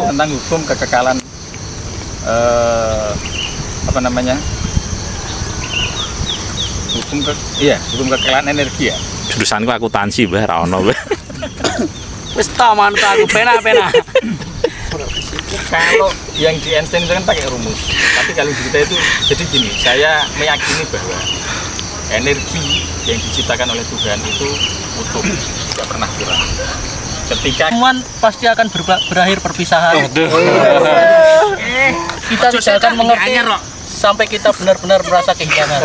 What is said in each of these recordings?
Tentang hukum kekekalan apa namanya? Hukum kekekalan energi ya. Jurusanku akuntansi mbah ra ono mbah. Wis ta manut aku pena-pena. Kalau yang di Einstein itu kan pakai rumus, tapi kalau di kita itu jadi gini, saya meyakini bahwa energi yang diciptakan oleh Tuhan itu utuh, tidak pernah kurang. Ketika Temuan pasti akan berakhir perpisahan. Kita tidak akan mengerti sampai kita benar-benar merasa kehilangan.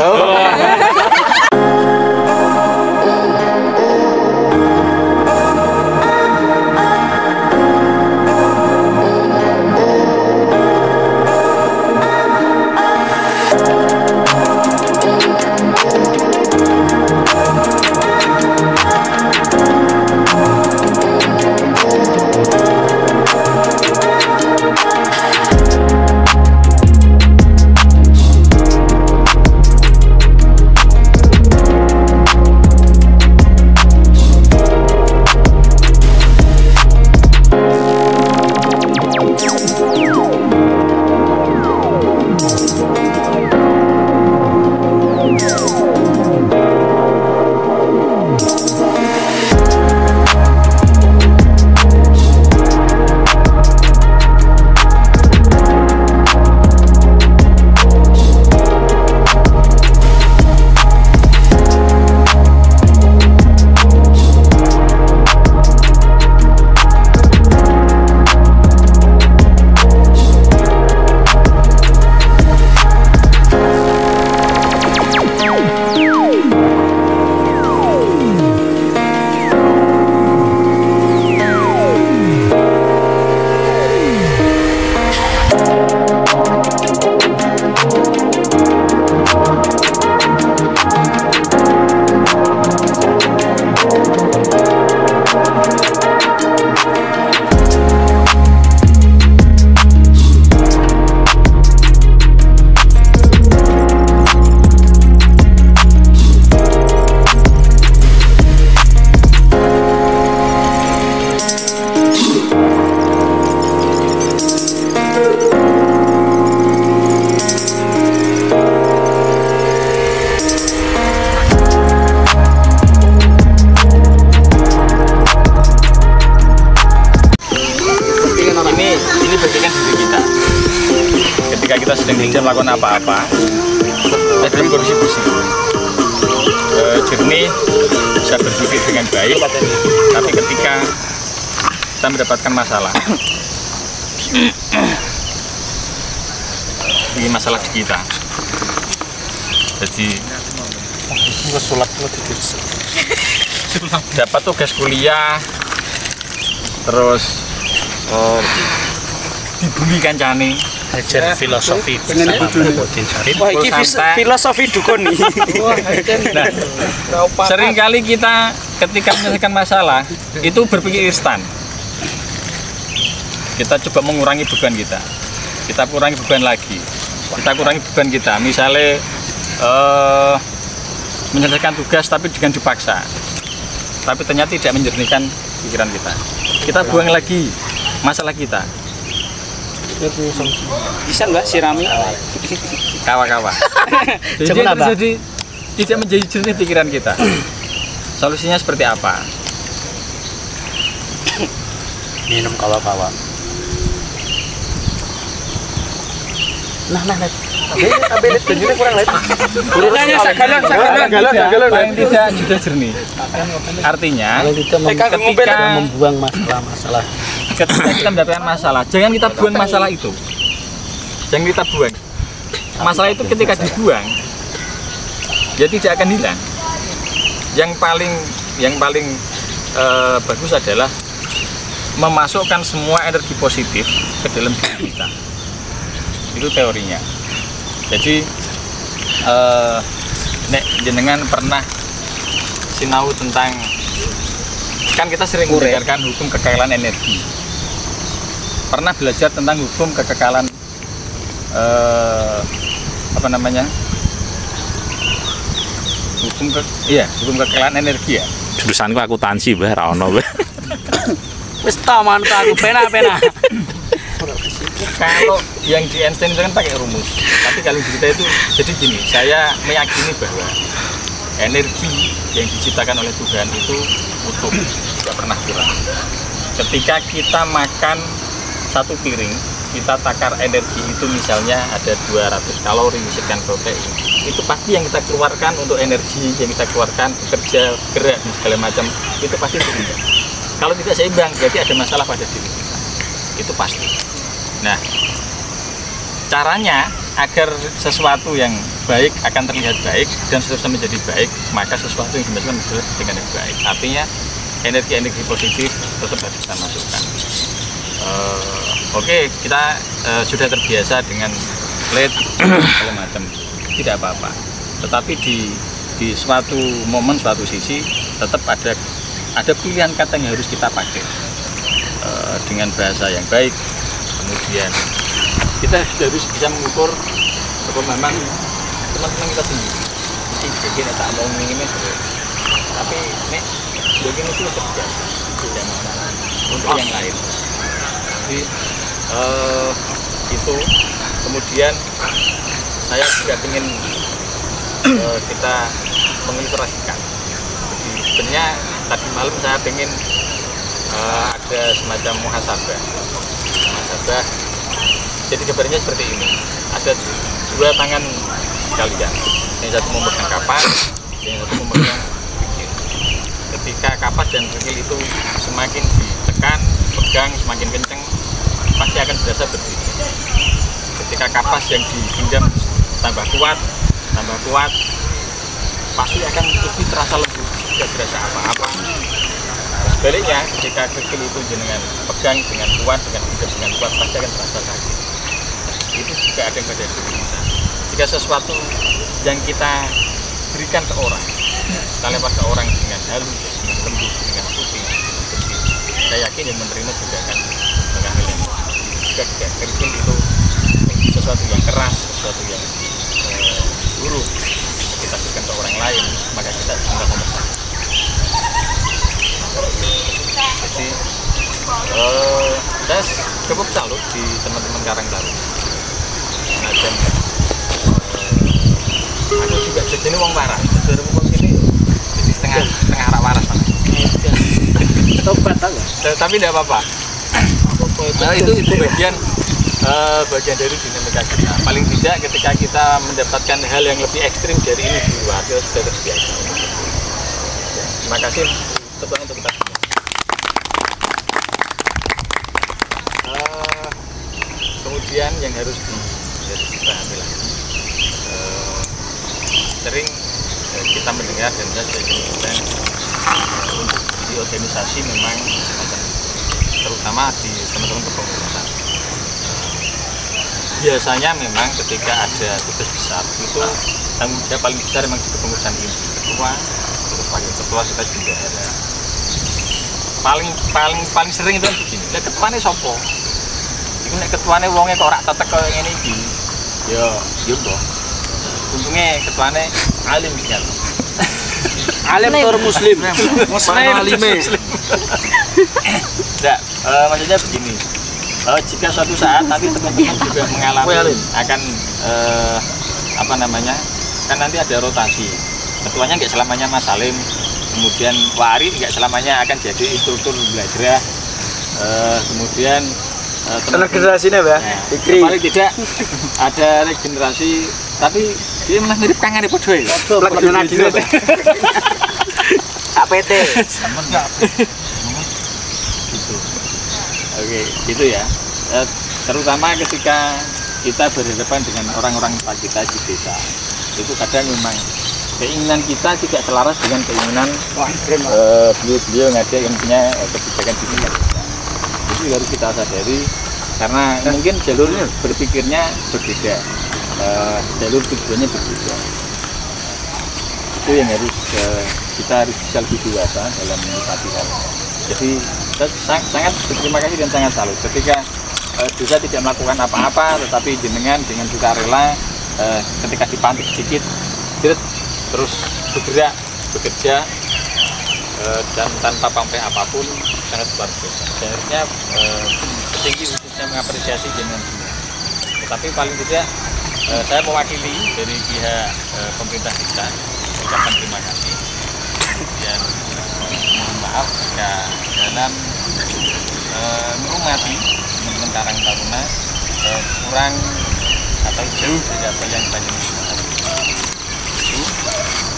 Kita sedang tidak melakukan apa-apa, kita dalam kondisi bersih, jernih, bisa berpikir dengan baik. Tapi ketika kita mendapatkan masalah, ini masalah di kita. Jadi dapat tugas kuliah, terus dibully kancane. Ajar filosofi. Wah, ini filosofi dukun nih. Nah, sering kali kita ketika menyelesaikan masalah itu berpikir instan. Kita coba mengurangi beban kita. Kita kurangi beban lagi. Kita kurangi beban kita. Misalnya menyelesaikan tugas tapi dengan dipaksa. Tapi ternyata tidak menjernihkan pikiran kita. Kita buang lagi masalah kita. Bisa nggak sirami? Kawa-kawa. Jadi tidak menjadi jernih pikiran kita. Solusinya seperti apa? Minum kawa-kawa. Nah. Ambil ini kurang lagi. Urunannya sagalan. Paling tidak sudah jernih. Artinya, ketika membuang masalah. Ketika kita mendapatkan masalah, jangan kita buang masalah itu. Jangan kita buang. Masalah itu ketika dibuang, ya tidak akan hilang. Yang paling bagus adalah memasukkan semua energi positif ke dalam diri kita. Itu teorinya. Jadi nek jenengan pernah sinau tentang, kan kita sering mendengarkan hukum kekekalan energi. Pernah belajar tentang hukum kekekalan hukum kekayaan energi ya. Jurusanku akuntansi bah ra ono bah. Wis ta mantap aku pena. Kalau yang di Einstein itu kan pakai rumus, tapi kalau di kita itu jadi gini, saya meyakini bahwa energi yang diciptakan oleh Tuhan itu utuh, tidak pernah kurang. Ketika kita makan satu piring, kita takar energi itu misalnya ada 200 kalori sekian protein, itu pasti yang kita keluarkan untuk energi yang kita keluarkan bekerja, gerak dan segala macam itu pasti seimbang. Kalau tidak seimbang berarti ada masalah pada diri kita, itu pasti. Nah, caranya agar sesuatu yang baik akan terlihat baik dan seterusnya menjadi baik, maka sesuatu yang dimasukkan dengan yang baik. Artinya energi-energi positif tetap harus kita masukkan. Oke, kita sudah terbiasa dengan LED segala macam, tidak apa-apa. Tetapi di suatu momen, suatu sisi tetap ada pilihan kata yang harus kita pakai dengan bahasa yang baik. Kemudian kita sudah harus bisa mengukur pemahaman teman-teman kita sendiri. Jadi bagian tak mau ini tapi ini bagian itu terbiasa, tidak masalah untuk yang lain. Jadi itu kemudian saya juga ingin kita mengilustrasikan. Jadi sebenarnya tadi malam saya ingin ada semacam muhasabah. Jadi gambarnya seperti ini, ada dua tangan kalian, yang satu memegang kapas, yang satu memegang kerikil. Ketika kapas dan kerikil itu semakin ditekan, pegang semakin kenceng, pasti akan berasa berdiri. Ketika kapas yang digenggam tambah kuat, pasti akan lebih terasa lembut, tidak berasa apa-apa. Sebaliknya, ketika kerikil itu dengan pegang dengan kuat, dengan kuat, pasti akan terasa sakit. Itu juga ada yang pada diri kita. Jika sesuatu yang kita berikan ke orang, kita lempar ke orang dengan halus, dengan lembut, dengan putih, bersih, saya yakin yang menerima juga akan mengambil yang jika kerikil itu sesuatu yang keras, sesuatu yang buruk, kita berikan ke orang lain, maka kita merasa bersalah. Jadi saya cukup salut di teman-teman Karangtaruna. Macam aku juga jadi wong waras, dari wong ini jadi setengah arah waras. Tobat tak? Tapi tidak apa-apa. Nah, itu bagian dari dinamika kita. Paling tidak ketika kita mendapatkan hal yang lebih ekstrim dari ini di luar, kita sudah terbiasa. Terima kasih untuk kita semua. Kemudian yang harus dipahami lagi, sering kita mendengar dan saya juga untuk di organisasi memang terutama di teman-teman kepengurusan. Biasanya memang ketika ada tugas besar itu tanggung jawab paling besar memang di kepengurusan ini, ketua, terus wakil ketua, kita juga ada. Paling sering itu kan begini, ketuanya sopo. Nek ketuane wonge kok ora tetek koyo ngene iki. Ya, yo mbok. Untungnya ketuane alim sekali. Alim tur muslim. Alime. Enggak, maksudnya begini. Jika suatu saat nanti teman-teman juga mengalami akan apa namanya? Kan nanti ada rotasi. Ketuanya enggak selamanya Mas Salim. Kemudian Wari enggak selamanya akan jadi instruktur belajar. Kemudian generasinya ya, paling tidak ada regenerasi, tapi dia malah mirip kangen ibu doi. APT. Gitu. Oke, gitu ya. Terutama ketika kita berhadapan dengan orang-orang kita di desa, itu kadang memang keinginan kita tidak selaras dengan keinginan beliau-beliau yang ada yang punya kebijakan di desa. Itu harus kita sadari karena mungkin jalur berpikirnya berbeda, jalur tujuannya berbeda. Itu yang harus kita harus bisa lebih dewasa dalam menyikapi hal. Jadi sangat berterima kasih dan sangat salut ketika desa tidak melakukan apa-apa, tetapi jenengan dengan sukarela ketika dipantik sedikit terus bergerak, bekerja dan tanpa pamrih apapun sangat luar biasa. Seharusnya petinggi khususnya mengapresiasi dengan dunia. Tetapi paling tidak saya mewakili dari pihak pemerintah desa mengucapkan terima kasih dan mohon maaf jika dalam menghormati teman-teman Karang Taruna kurang atau jauh dari apa yang banyak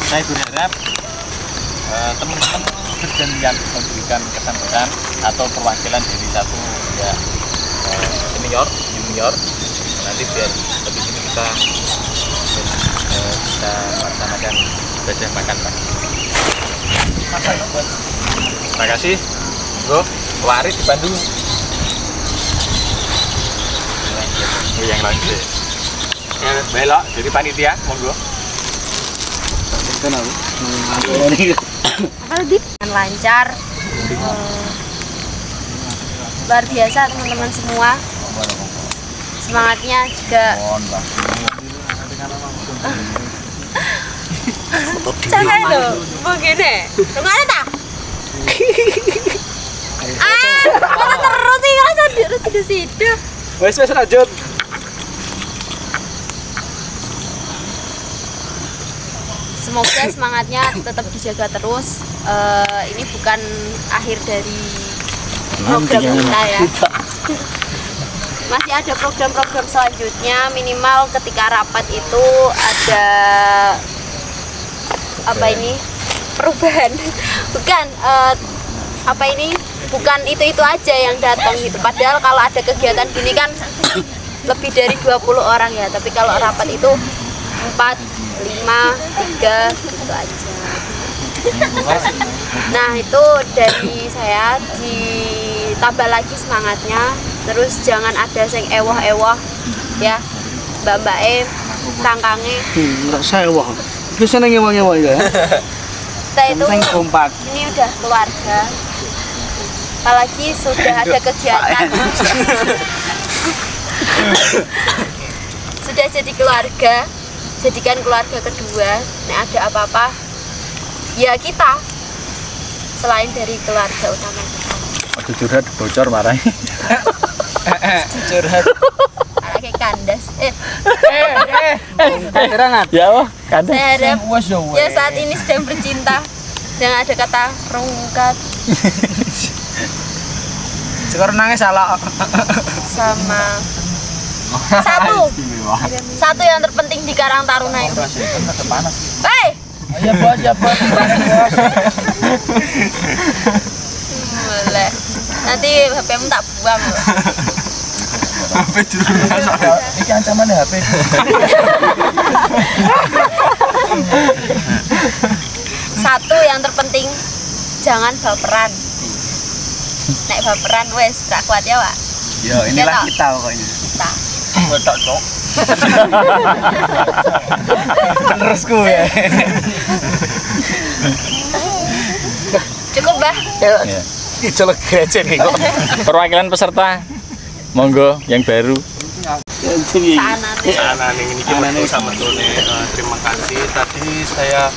saya berharap teman-teman bergantian memberikan kesan-kesan atau perwakilan dari satu ya senior, junior, nanti biar lebih sini kita bisa melaksanakan ibadah makan Pak. Terima kasih, Bro. Waris dibantu. Yang lain sih. Ya, belok jadi panitia, monggo. Dengan lancar, luar biasa teman-teman semua. Semangatnya juga. Jangan loh, begini. Gimana tak? Mana terus sih rasa terus di situ. Wes lanjut. Semoga semangatnya tetap dijaga terus. Ini bukan akhir dari program kita ya. Masih ada program-program selanjutnya. Minimal ketika rapat itu ada apa ini perubahan. Bukan apa ini bukan itu aja yang datang gitu. Padahal kalau ada kegiatan gini kan lebih dari 20 orang ya. Tapi kalau rapat itu 4, 5, 3 gitu aja. Nah itu dari saya, ditambah lagi semangatnya. Terus jangan ada yang ewoh-ewoh ya, mbak-mbak kangkange. Enggak saya wah. Itu seneng ewoh-ewoh ya. Kita itu kompak. ini udah keluarga. Apalagi sudah ada kegiatan. Sudah jadi keluarga. Jadikan keluarga kedua. Nek ada apa-apa ya kita selain dari keluarga utama kita. Aduh curhat bocor marah. Curhat. Kayak kandas. Keterangan. Ya wah, kandas. Saya harap ya saat ini sedang bercinta. Jangan ada kata rungkat Sekarang nangis salah. sama satu yang terpenting di Karang Taruna itu. Hei, Ya bos, ya bos. boleh. Nanti HP-mu tak buang loh. HP dulu. Ini ancaman HP. Satu yang terpenting, jangan baperan. Nek baperan wes tak kuat ya, Pak. Yo, inilah Ya, kita pokoknya. Kita. Betok, Cok. Penerusku ya. Cukup, Bah. Colok grecek nih kok. Perwakilan peserta, monggo yang baru. Sana nih. ini kita sama Tone. Terima kasih. Tadi saya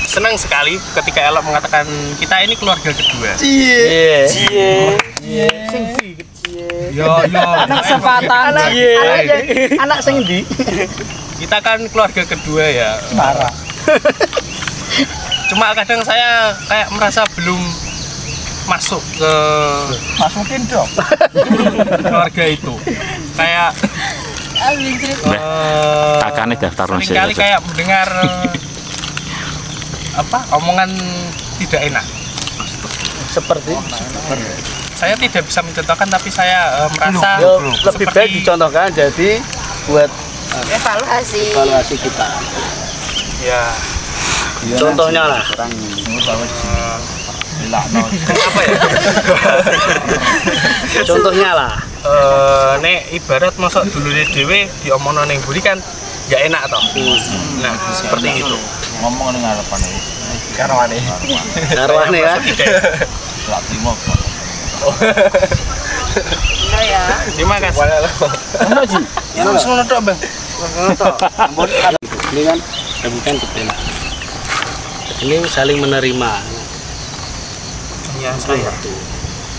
senang sekali ketika Elok mengatakan kita ini keluarga kedua. Yo, Anak sepatan. Anak sing ndi? kita kan keluarga kedua ya. Parah. Cuma kadang saya kayak merasa belum masuk ke Masukin dong. keluarga itu. Kayak Kakaknya daftar nasi seringkali aja. kayak mendengar omongan tidak enak. Seperti Saya tidak bisa mencontohkan, tapi saya merasa lebih baik dicontohkan jadi buat Evaluasi. evaluasi kita. ya Contohnya lah. apa ya? Contohnya lah. Nek ibarat masuk dulu dewe diomongno ning buri kan ya enak toh. Nah, seperti itu. Ngomong dengan harapan ini. Karwane. Karwane kan. Lak terima kok. Bener ya. Terima kasih. Ono Ji. Ya langsung tok, Bang. Langsung tok. Ampun. ini kan bukan betul. Ini saling menerima. Iya, saya.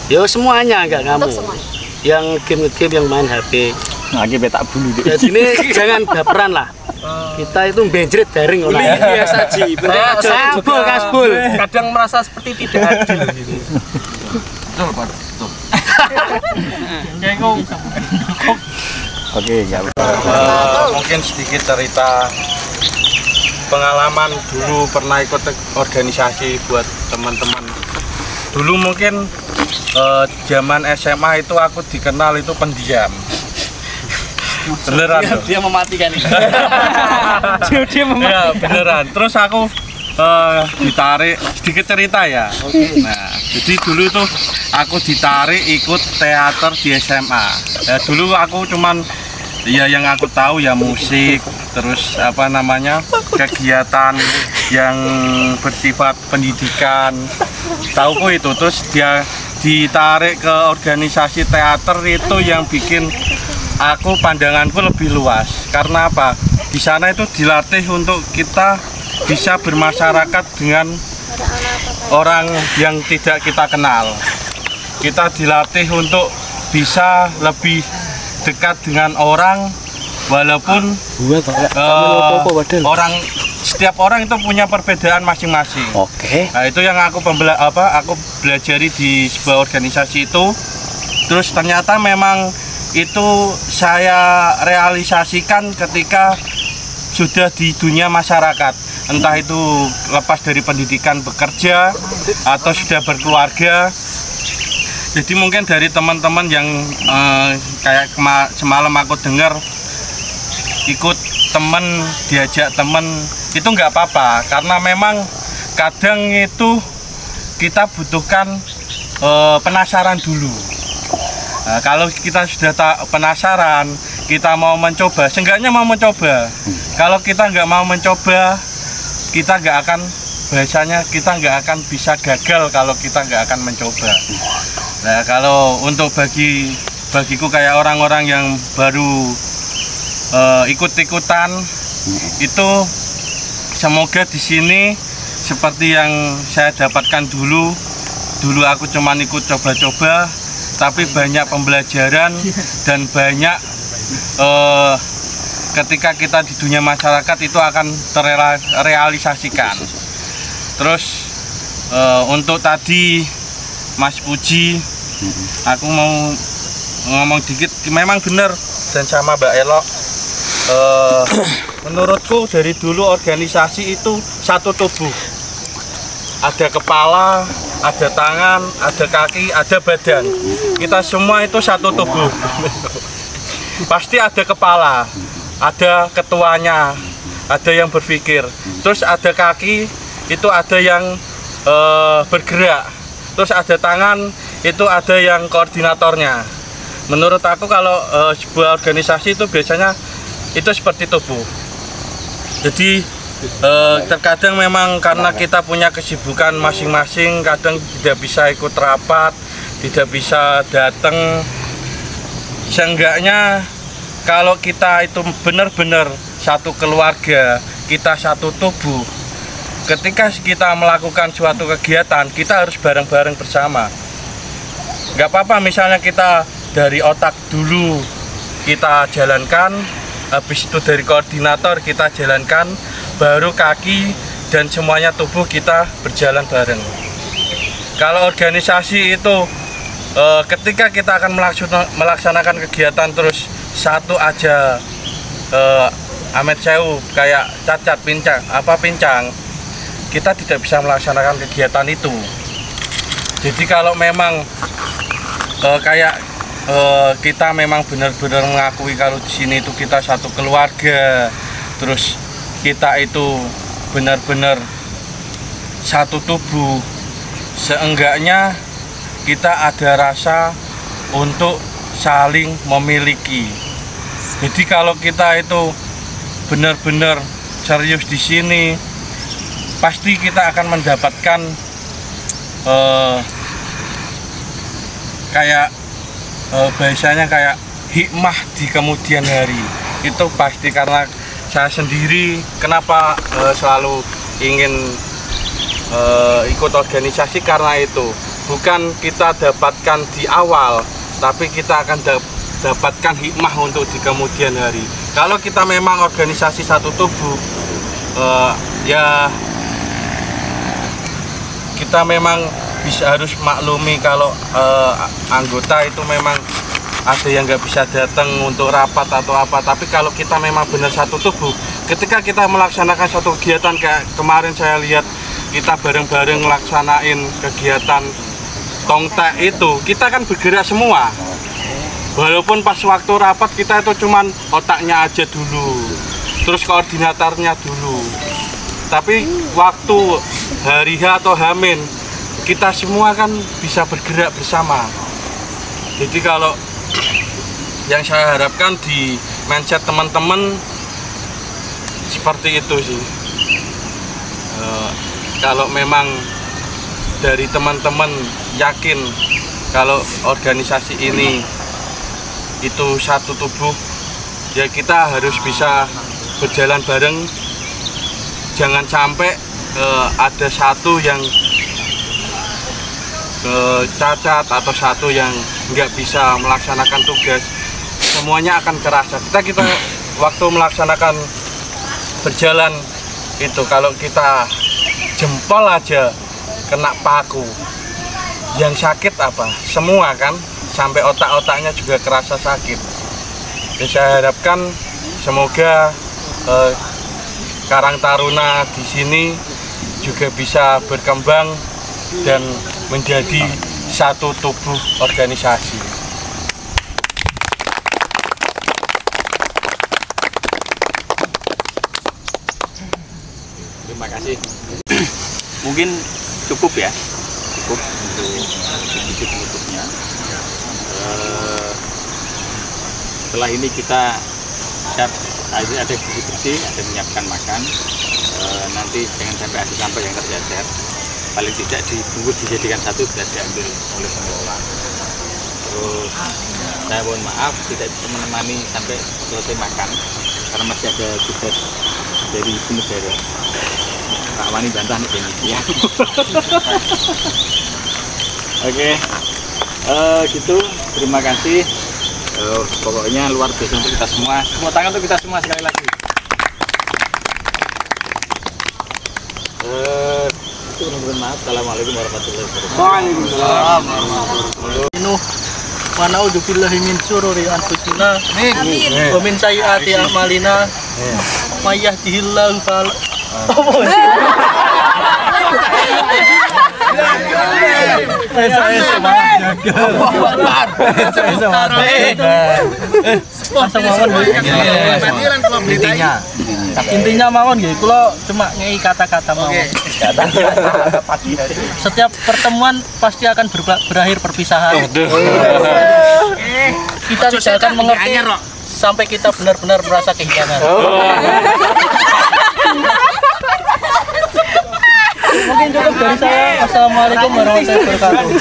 Yo semuanya enggak kamu. Untuk semuanya. Yang game-game yang main HP. Nah, kita tak bulu deh. Jadi ini jangan baperan lah. Kita itu benjret daring orang. Biasa Ji. Kasbul, kasbul. Kadang merasa seperti tidak adil gitu. Betul, Pak. Betul. Oke, ya. Mungkin sedikit cerita pengalaman dulu pernah ikut organisasi buat teman-teman. Dulu mungkin zaman SMA itu aku dikenal itu pendiam. Beneran loh. Dia mematikan ini. Ya beneran. Terus aku ditarik sedikit cerita ya. Nah, jadi dulu itu aku ditarik ikut teater di SMA. Ya, dulu aku cuman ya yang aku tahu ya musik, terus apa namanya kegiatan yang bersifat pendidikan. Tauku itu, terus dia ditarik ke organisasi teater itu yang bikin aku pandanganku lebih luas. Karena apa? Di sana itu dilatih untuk kita bisa bermasyarakat dengan orang yang tidak kita kenal. Kita dilatih untuk bisa lebih dekat dengan orang, walaupun setiap orang itu punya perbedaan masing-masing. Oke. Nah, itu yang aku belajari di sebuah organisasi itu. Terus ternyata memang itu saya realisasikan ketika sudah di dunia masyarakat, entah itu lepas dari pendidikan bekerja atau sudah berkeluarga. Jadi mungkin dari teman-teman yang kayak semalam aku dengar ikut temen, diajak temen, itu nggak apa-apa, karena memang kadang itu kita butuhkan penasaran dulu. Nah, kalau kita sudah penasaran, kita mau mencoba, seenggaknya mau mencoba. Kalau kita nggak mau mencoba, kita nggak akan, bahasanya kita nggak akan bisa gagal kalau kita nggak akan mencoba. Nah, kalau untuk bagiku kayak orang-orang yang baru ikut-ikutan, itu semoga di sini seperti yang saya dapatkan dulu aku cuman ikut coba-coba, tapi banyak pembelajaran dan banyak ketika kita di dunia masyarakat itu akan terrealisasikan. Terus untuk tadi Mas Puji, aku mau ngomong dikit, memang benar dan sama Mbak Elok. Menurutku dari dulu organisasi itu satu tubuh. Ada kepala, ada tangan, ada kaki, ada badan. Kita semua itu satu tubuh. Pasti ada kepala, ada ketuanya, ada yang berpikir. Terus ada kaki, itu ada yang bergerak. Terus ada tangan, itu ada yang koordinatornya. Menurut aku kalau sebuah organisasi itu biasanya itu seperti tubuh. Jadi terkadang memang karena kita punya kesibukan masing-masing, kadang tidak bisa ikut rapat, tidak bisa datang. Seenggaknya kalau kita itu benar-benar satu keluarga, kita satu tubuh, ketika kita melakukan suatu kegiatan, kita harus bareng-bareng bersama. Nggak apa-apa misalnya kita dari otak dulu kita jalankan, habis itu dari koordinator kita jalankan, baru kaki dan semuanya tubuh kita berjalan bareng. Kalau organisasi itu ketika kita akan melaksanakan kegiatan terus satu aja amet sewu kayak cacat pincang, kita tidak bisa melaksanakan kegiatan itu. Jadi kalau memang kita memang benar-benar mengakui kalau di sini itu kita satu keluarga, terus kita itu benar-benar satu tubuh, seenggaknya kita ada rasa untuk saling memiliki. Jadi kalau kita itu benar-benar serius di sini, pasti kita akan mendapatkan bahasanya kayak hikmah di kemudian hari. Itu pasti, karena saya sendiri kenapa selalu ingin ikut organisasi, karena itu bukan kita dapatkan di awal, tapi kita akan dapatkan hikmah untuk di kemudian hari. Kalau kita memang organisasi satu tubuh, ya kita memang harus maklumi kalau anggota itu memang ada yang nggak bisa datang untuk rapat atau apa. Tapi kalau kita memang benar satu tubuh, ketika kita melaksanakan suatu kegiatan kayak kemarin saya lihat kita bareng-bareng melaksanain kegiatan tongtek itu, kita kan bergerak semua. Walaupun pas waktu rapat kita itu cuman otaknya aja dulu, terus koordinatornya dulu. Tapi waktu hari H atau H-, kita semua kan bisa bergerak bersama. Jadi kalau yang saya harapkan di mindset teman-teman seperti itu sih. Kalau memang dari teman-teman yakin kalau organisasi ini itu satu tubuh, ya kita harus bisa berjalan bareng. Jangan sampai ada satu yang cacat atau satu yang nggak bisa melaksanakan tugas. Semuanya akan kerasa. Kita waktu melaksanakan berjalan itu, kalau kita jempol aja kena paku, yang sakit apa? Semua kan, sampai otak-otaknya juga kerasa sakit. Dan saya harapkan semoga Karang Taruna di sini juga bisa berkembang dan menjadi satu tubuh organisasi. Terima kasih. Mungkin cukup ya, cukup untuk diskusi penutupnya. Setelah ini kita siap, ada bersih-bersih, ada menyiapkan makan. Nanti jangan sampai ada sampah yang tercecer. Paling tidak dibungkus dijadikan satu, bisa diambil oleh pengelola. Terus saya mohon maaf tidak bisa menemani sampai selesai makan karena masih ada tugas dari ibu negara. Pak Wani bantah nih ini ya. Oke, gitu. Terima kasih. Pokoknya luar biasa untuk kita semua. Semua tangan untuk kita semua sekali lagi. Itu benar-benar maaf. Assalamualaikum warahmatullahi wabarakatuh. Waalaikumsalam. Wa na'udzubillahi min syururi anfusina wa min sayyiati a'malina. May yahdihillahu fala intinya mawon nggih, kula cuma ngei kata-kata mawon. Setiap pertemuan pasti akan berakhir perpisahan. Kita tidak akan mengerti sampai kita benar-benar merasa kehilangan. Mungkin cukup dari saya. Assalamualaikum warahmatullahi wabarakatuh.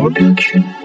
Production.